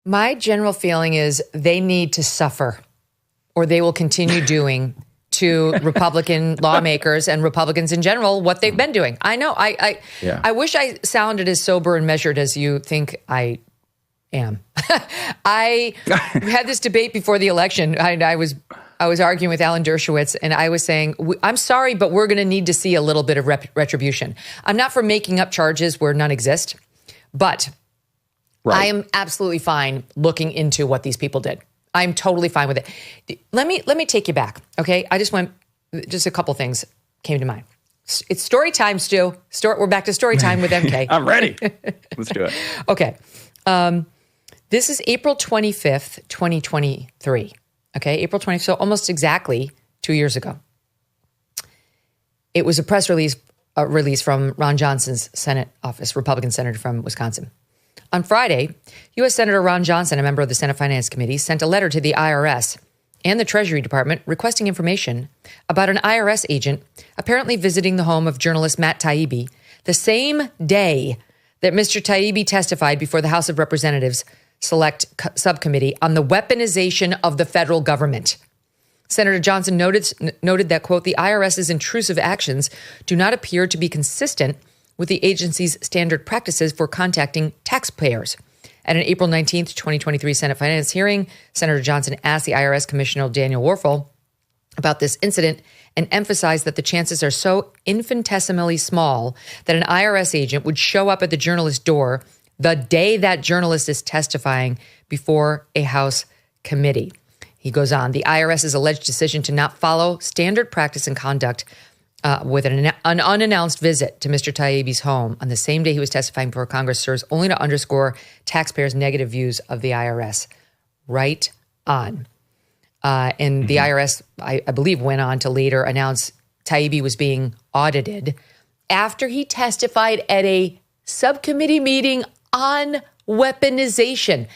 My general feeling is they need to suffer, or they will continue doing to Republican lawmakers and Republicans in general what they've been doing. I know. I wish I sounded as sober and measured as you think I am. I had this debate before the election. I was arguing with Alan Dershowitz, and I was saying, I'm sorry, but we're going to need to see a little bit of retribution. I'm not for making up charges where none exist, but I am absolutely fine looking into what these people did. I'm totally fine with it. Let me take you back, okay? Just a couple things came to mind. It's story time, Stu. We're back to story time with MK. I'm ready. Let's do it. Okay. This is April 25th, 2023. Okay, April 20th, so almost exactly 2 years ago. It was a press release from Ron Johnson's Senate office, Republican senator from Wisconsin. On Friday, U.S. Senator Ron Johnson, a member of the Senate Finance Committee, sent a letter to the IRS and the Treasury Department requesting information about an IRS agent apparently visiting the home of journalist Matt Taibbi the same day that Mr. Taibbi testified before the House of Representatives Select Subcommittee on the weaponization of the federal government. Senator Johnson noted that, quote, the IRS's intrusive actions do not appear to be consistent with the agency's standard practices for contacting taxpayers. At an April 19th, 2023 Senate Finance hearing, Senator Johnson asked the IRS Commissioner Daniel Werfel about this incident and emphasized that the chances are so infinitesimally small that an IRS agent would show up at the journalist's door the day that journalist is testifying before a House committee. He goes on, the IRS's alleged decision to not follow standard practice and conduct with an unannounced visit to Mr. Taibbi's home on the same day he was testifying before Congress serves only to underscore taxpayers' negative views of the IRS. Right on. And the IRS, I believe, went on to later announce Taibbi was being audited after he testified at a subcommittee meeting on weaponization.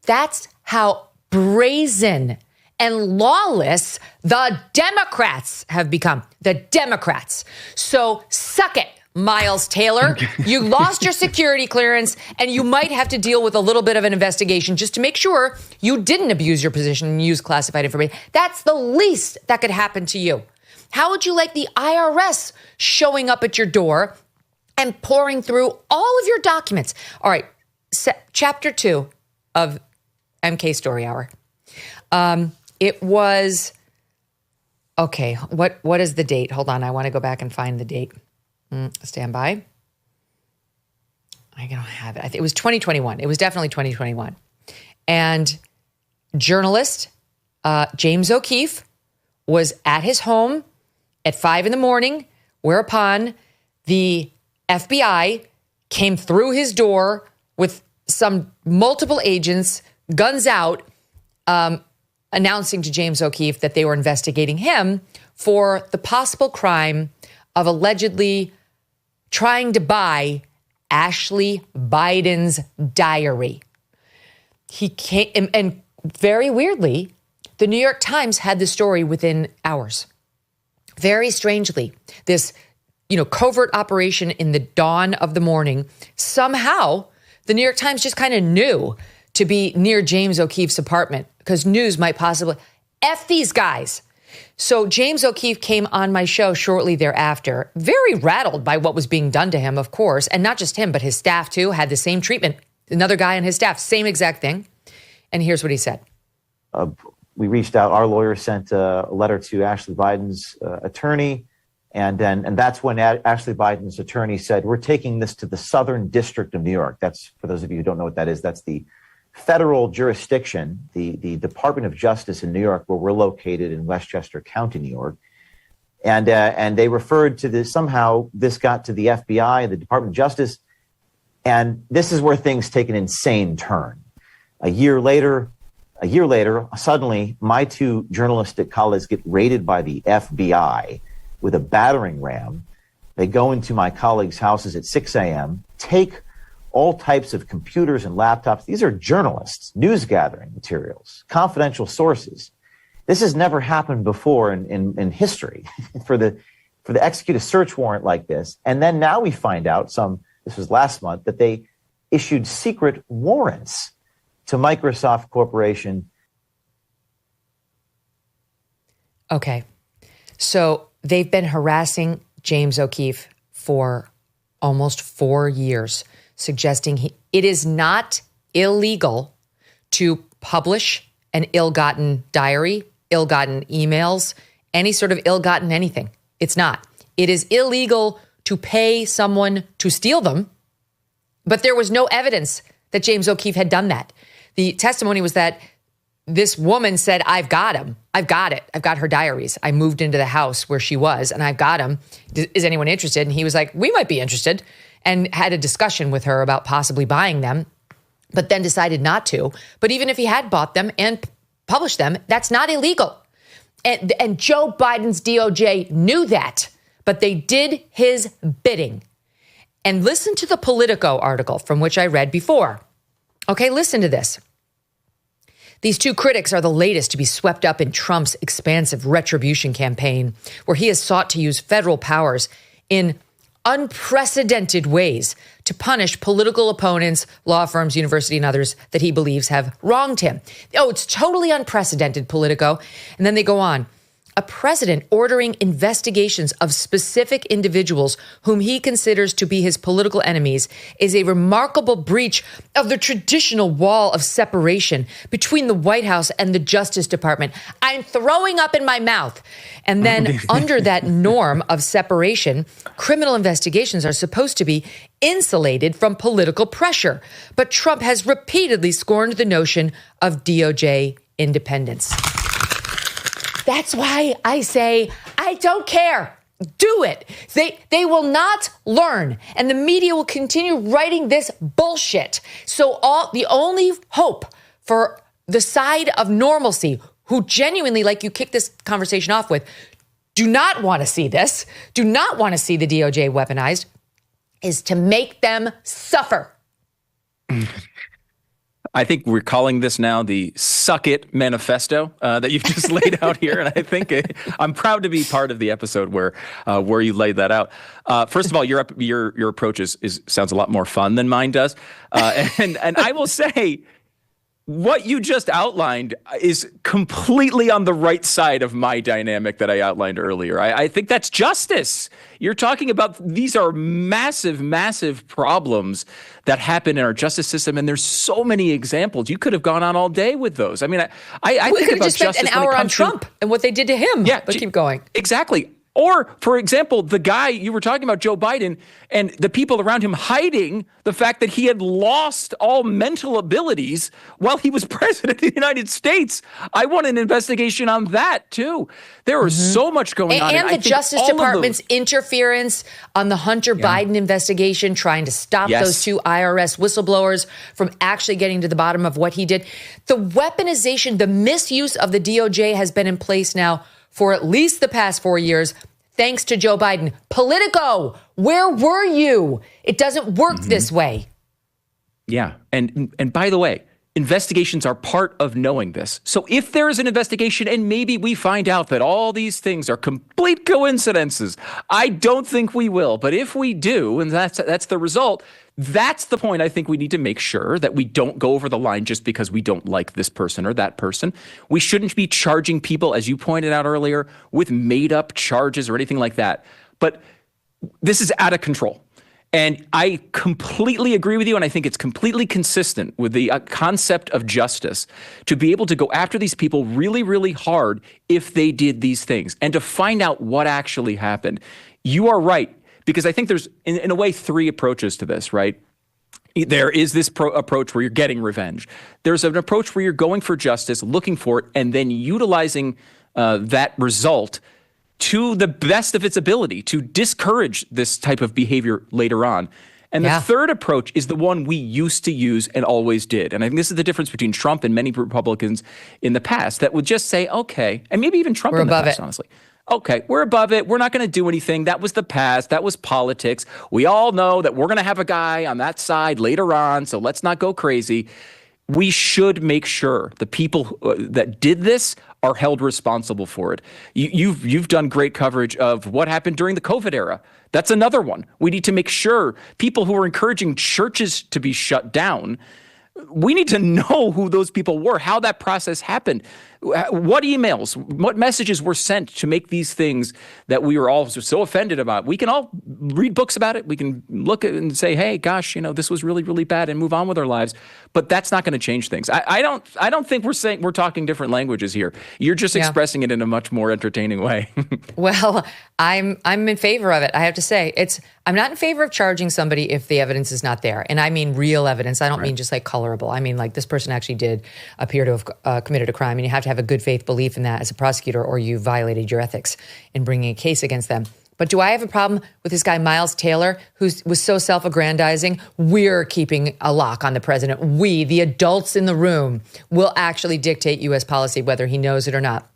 That's how brazen and lawless the Democrats have become. The Democrats. So suck it, Miles Taylor. You lost your security clearance, and you might have to deal with a little bit of an investigation just to make sure you didn't abuse your position and use classified information. That's the least that could happen to you. How would you like the IRS showing up at your door and pouring through all of your documents? All right, chapter 2 of MK Story Hour. It was, okay, what is the date? Hold on, I want to go back and find the date. Stand by. I don't have it. I think it was 2021. It was definitely 2021. And journalist James O'Keefe was at his home at 5 a.m, whereupon the FBI came through his door with some multiple agents, guns out, announcing to James O'Keefe that they were investigating him for the possible crime of allegedly trying to buy Ashley Biden's diary. He came, and very weirdly, the New York Times had the story within hours. Very strangely, this, covert operation in the dawn of the morning, somehow the New York Times just kind of knew to be near James O'Keefe's apartment because news might possibly, F these guys. So James O'Keefe came on my show shortly thereafter, very rattled by what was being done to him, of course, and not just him, but his staff too, had the same treatment. Another guy on his staff, same exact thing. And here's what he said. We reached out, our lawyer sent a letter to Ashley Biden's attorney, and that's when Ashley Biden's attorney said, we're taking this to the Southern District of New York. That's, for those of you who don't know what that is, that's the federal jurisdiction, the Department of Justice in New York, where we're located in Westchester County, New York. And they referred to this, somehow this got to the FBI, the Department of Justice, and this is where things take an insane turn. A year later, suddenly my two journalistic colleagues get raided by the FBI with a battering ram. They go into my colleagues' houses at 6 a.m., take all types of computers and laptops. These are journalists, news gathering materials, confidential sources. This has never happened before in history for the execute a search warrant like this. And then now we find out this was last month, that they issued secret warrants to Microsoft Corporation. Okay. So they've been harassing James O'Keefe for almost 4 years, suggesting it is not illegal to publish an ill-gotten diary, ill-gotten emails, any sort of ill-gotten anything. It's not. It is illegal to pay someone to steal them, but there was no evidence that James O'Keefe had done that. The testimony was that this woman said, I've got him. I've got it. I've got her diaries. I moved into the house where she was and I've got him. Is anyone interested? And he was like, we might be interested, and had a discussion with her about possibly buying them, but then decided not to. But even if he had bought them and published them, that's not illegal. And Joe Biden's DOJ knew that, but they did his bidding. And listen to the Politico article from which I read before. Okay, listen to this. These two critics are the latest to be swept up in Trump's expansive retribution campaign, where he has sought to use federal powers in unprecedented ways to punish political opponents, law firms, university, and others that he believes have wronged him. Oh, it's totally unprecedented, Politico. And then they go on. A president ordering investigations of specific individuals whom he considers to be his political enemies is a remarkable breach of the traditional wall of separation between the White House and the Justice Department. I'm throwing up in my mouth. And then under that norm of separation, criminal investigations are supposed to be insulated from political pressure. But Trump has repeatedly scorned the notion of DOJ independence. That's why I say, I don't care. Do it. They will not learn. And the media will continue writing this bullshit. So the only hope for the side of normalcy, who genuinely, like you kick this conversation off with, do not want to see this, do not want to see the DOJ weaponized, is to make them suffer. I think we're calling this now the Suck It Manifesto that you've just laid out here. And I think I'm proud to be part of the episode where you laid that out. First of all, your approach sounds a lot more fun than mine does. And I will say, what you just outlined is completely on the right side of my dynamic that I outlined earlier. I think that's justice. You're talking about these are massive, massive problems that happen in our justice system, and there's so many examples. You could have gone on all day with those. I mean, I we think could have about just spent justice an hour on Trump and what they did to him. Yeah, but keep going. Exactly. Or, for example, the guy you were talking about, Joe Biden, and the people around him hiding the fact that he had lost all mental abilities while he was president of the United States. I want an investigation on that, too. There was so much going on. And the Justice Department's interference on the Hunter Biden investigation, trying to stop those two IRS whistleblowers from actually getting to the bottom of what he did. The weaponization, the misuse of the DOJ has been in place now for at least the past 4 years, thanks to Joe Biden. Politico, where were you? It doesn't work this way. Yeah. And by the way, investigations are part of knowing this. So if there is an investigation and maybe we find out that all these things are complete coincidences, I don't think we will. But if we do, and that's the result, that's the point. I think we need to make sure that we don't go over the line just because we don't like this person or that person. We shouldn't be charging people, as you pointed out earlier, with made up charges or anything like that. But this is out of control. And I completely agree with you, and I think it's completely consistent with the concept of justice to be able to go after these people really, really hard if they did these things and to find out what actually happened. You are right, because I think there's, in a way, three approaches to this, right? There is this approach where you're getting revenge. There's an approach where you're going for justice, looking for it, and then utilizing that result to the best of its ability to discourage this type of behavior later on. And the third approach is the one we used to use and always did. And I think this is the difference between Trump and many Republicans in the past that would just say, okay, and maybe even Trump in the past, honestly. Okay, we're above it. We're not going to do anything. That was the past. That was politics. We all know that we're going to have a guy on that side later on, so let's not go crazy. We should make sure the people that did this are held responsible for it. You've done great coverage of what happened during the COVID era. That's another one. We need to make sure people who are encouraging churches to be shut down, We need to know who those people were, how that process happened, what emails, what messages were sent to make these things that we were all so offended about. We can all read books about it. We can look at it and say, hey, gosh, this was really, really bad, and move on with our lives. But that's not going to change things. I don't think we're talking different languages here. You're just expressing it in a much more entertaining way. Well, I'm in favor of it. I have to say, I'm not in favor of charging somebody if the evidence is not there. And I mean real evidence. I don't mean just like colorable. I mean like this person actually did appear to have committed a crime, and you have to have a good faith belief in that as a prosecutor, or you violated your ethics in bringing a case against them. But do I have a problem with this guy, Miles Taylor, who was so self-aggrandizing? We're keeping a lock on the president. We, the adults in the room, will actually dictate U.S. policy, whether he knows it or not.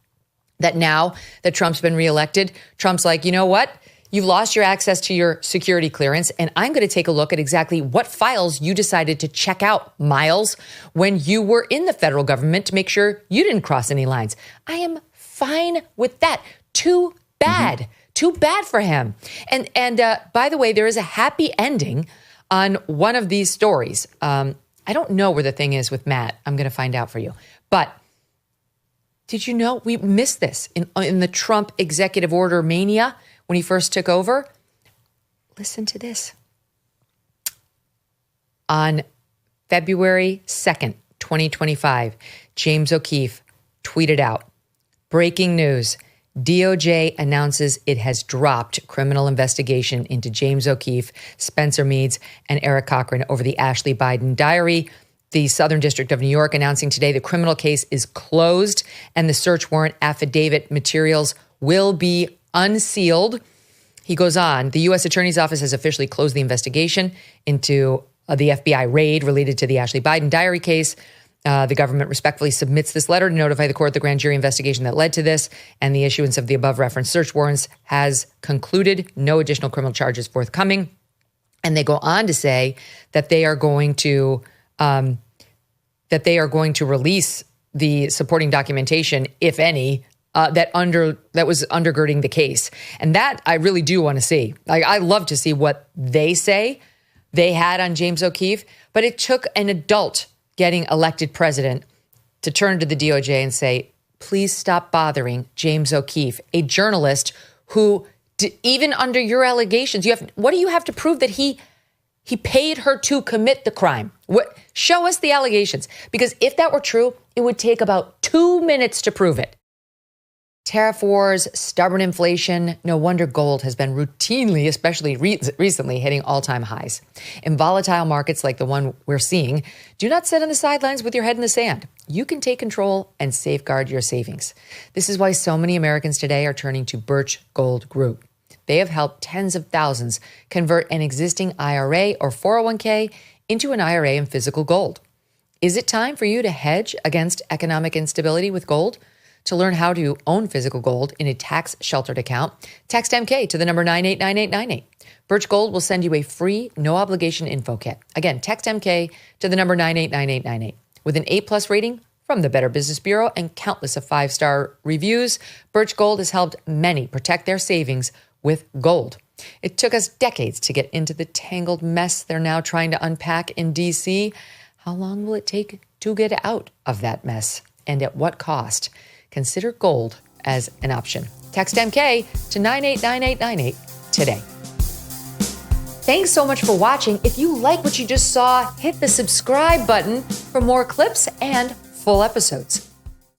That now that Trump's been reelected, Trump's like, you know what? You've lost your access to your security clearance, and I'm going to take a look at exactly what files you decided to check out, Miles, when you were in the federal government to make sure you didn't cross any lines. I am fine with that. Too bad. Mm-hmm. Too bad for him. And by the way, there is a happy ending on one of these stories. I don't know where the thing is with Matt. I'm going to find out for you. But did you know we missed this in the Trump executive order mania when he first took over? Listen to this. On February 2nd, 2025, James O'Keefe tweeted out, breaking news, DOJ announces it has dropped criminal investigation into James O'Keefe, Spencer Meads, and Eric Cochran over the Ashley Biden diary. The Southern District of New York announcing today the criminal case is closed and the search warrant affidavit materials will be unsealed. He goes on, the U.S. Attorney's Office has officially closed the investigation into the FBI raid related to the Ashley Biden diary case. The government respectfully submits this letter to notify the court the grand jury investigation that led to this, and the issuance of the above referenced search warrants has concluded. No additional criminal charges forthcoming. And they go on to say that they are going to release the supporting documentation, if any, that was undergirding the case. And that I really do want to see. I love to see what they say they had on James O'Keefe, but it took an adult getting elected president to turn to the DOJ and say, please stop bothering James O'Keefe, a journalist who, even under your allegations, what do you have to prove that he paid her to commit the crime? Show us the allegations. Because if that were true, it would take about 2 minutes to prove it. Tariff wars, stubborn inflation, no wonder gold has been routinely, especially recently, hitting all-time highs. In volatile markets like the one we're seeing, do not sit on the sidelines with your head in the sand. You can take control and safeguard your savings. This is why so many Americans today are turning to Birch Gold Group. They have helped tens of thousands convert an existing IRA or 401k into an IRA in physical gold. Is it time for you to hedge against economic instability with gold? To learn how to own physical gold in a tax-sheltered account, text MK to the number 989898. Birch Gold will send you a free, no-obligation info kit. Again, text MK to the number 989898. With an A+ rating from the Better Business Bureau and countless of 5-star reviews, Birch Gold has helped many protect their savings with gold. It took us decades to get into the tangled mess they're now trying to unpack in D.C. How long will it take to get out of that mess? And at what cost? Consider gold as an option. Text MK to 989898 today. Thanks so much for watching. If you like what you just saw, hit the subscribe button for more clips and full episodes.